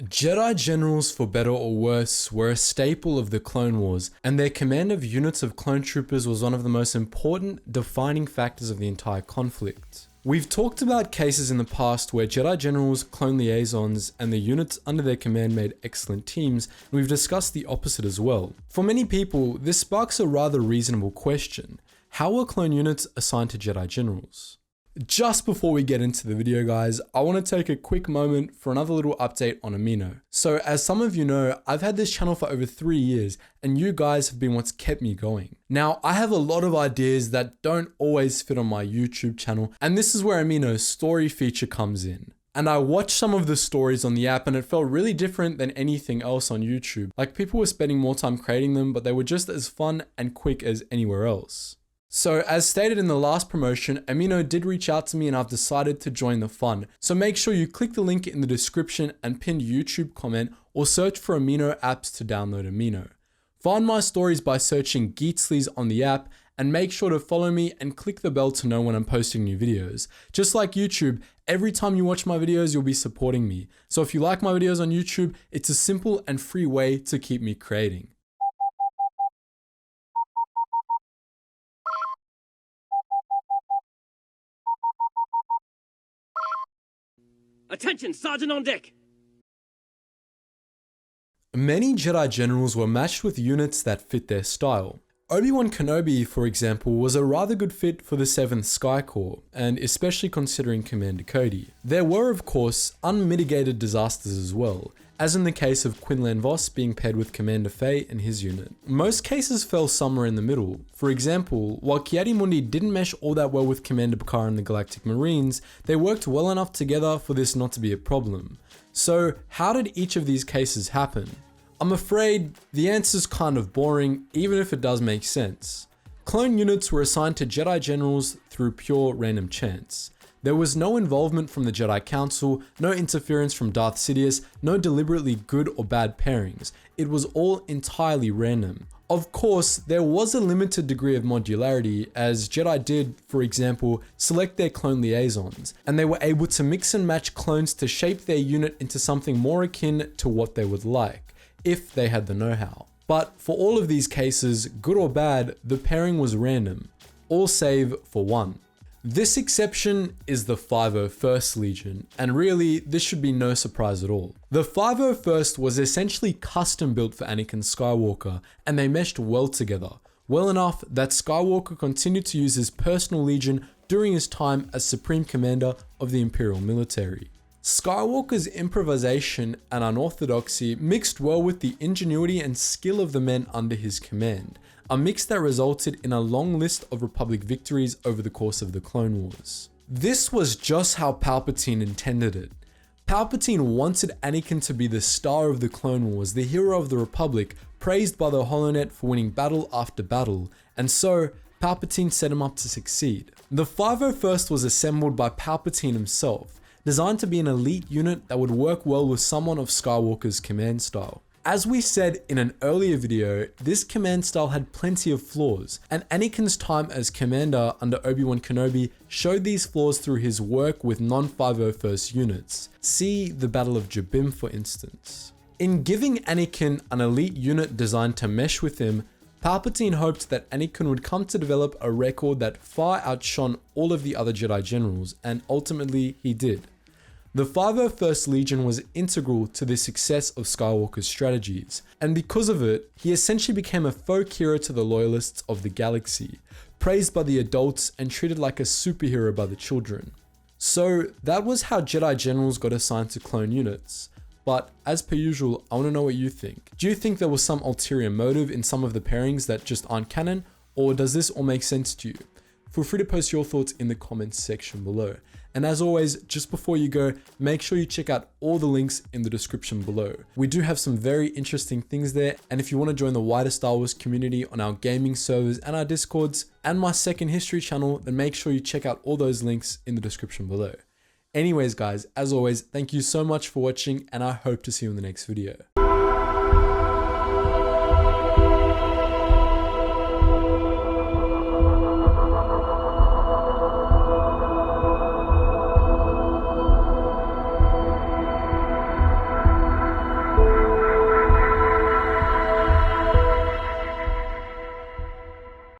Jedi Generals, for better or worse, were a staple of the Clone Wars, and their command of units of clone troopers was one of the most important defining factors of the entire conflict. We've talked about cases in the past where Jedi Generals, clone liaisons, and the units under their command made excellent teams, and we've discussed the opposite as well. For many people, this sparks a rather reasonable question. How were clone units assigned to Jedi Generals? Just before we get into the video, guys, I want to take a quick moment for another little update on Amino. So as some of you know, I've had this channel for over 3 years, and you guys have been what's kept me going. Now, I have a lot of ideas that don't always fit on my YouTube channel, and this is where Amino's story feature comes in. And I watched some of the stories on the app and it felt really different than anything else on YouTube. Like, people were spending more time creating them, but they were just as fun and quick as anywhere else. So as stated in the last promotion, Amino did reach out to me and I've decided to join the fun. So make sure you click the link in the description and pinned YouTube comment, or search for Amino apps to download Amino. Find my stories by searching Geetsly's on the app, and make sure to follow me and click the bell to know when I'm posting new videos. Just like YouTube, every time you watch my videos, you'll be supporting me. So if you like my videos on YouTube, it's a simple and free way to keep me creating. Attention, Sergeant on deck! Many Jedi Generals were matched with units that fit their style. Obi-Wan Kenobi, for example, was a rather good fit for the 7th Sky Corps, and especially considering Commander Cody. There were, of course, unmitigated disasters as well, as in the case of Quinlan Vos being paired with Commander Fey and his unit. Most cases fell somewhere in the middle. For example, while Ki-Adi-Mundi didn't mesh all that well with Commander Picard and the Galactic Marines, they worked well enough together for this not to be a problem. So how did each of these cases happen? I'm afraid the answer's kind of boring, even if it does make sense. Clone units were assigned to Jedi Generals through pure random chance. There was no involvement from the Jedi Council, no interference from Darth Sidious, no deliberately good or bad pairings. It was all entirely random. Of course, there was a limited degree of modularity, as Jedi did, for example, select their clone liaisons, and they were able to mix and match clones to shape their unit into something more akin to what they would like, if they had the know-how. But for all of these cases, good or bad, the pairing was random, all save for one. This exception is the 501st Legion, and really, this should be no surprise at all. The 501st was essentially custom built for Anakin Skywalker, and they meshed well together, well enough that Skywalker continued to use his personal Legion during his time as Supreme Commander of the Imperial military. Skywalker's improvisation and unorthodoxy mixed well with the ingenuity and skill of the men under his command, a mix that resulted in a long list of Republic victories over the course of the Clone Wars. This was just how Palpatine intended it. Palpatine wanted Anakin to be the star of the Clone Wars, the hero of the Republic, praised by the HoloNet for winning battle after battle, and so Palpatine set him up to succeed. The 501st was assembled by Palpatine himself, designed to be an elite unit that would work well with someone of Skywalker's command style. As we said in an earlier video, this command style had plenty of flaws, and Anakin's time as commander under Obi-Wan Kenobi showed these flaws through his work with non-501st units. See the Battle of Jabim, for instance. In giving Anakin an elite unit designed to mesh with him, Palpatine hoped that Anakin would come to develop a record that far outshone all of the other Jedi Generals, and ultimately he did. The 501st Legion was integral to the success of Skywalker's strategies, and because of it, he essentially became a folk hero to the loyalists of the galaxy, praised by the adults and treated like a superhero by the children. So that was how Jedi Generals got assigned to clone units. But as per usual, I want to know what you think. Do you think there was some ulterior motive in some of the pairings that just aren't canon, or does this all make sense to you? Feel free to post your thoughts in the comments section below. And as always, just before you go, make sure you check out all the links in the description below. We do have some very interesting things there, and if you want to join the wider Star Wars community on our gaming servers and our Discords, and my second history channel, then make sure you check out all those links in the description below. Anyways guys, as always, thank you so much for watching, and I hope to see you in the next video.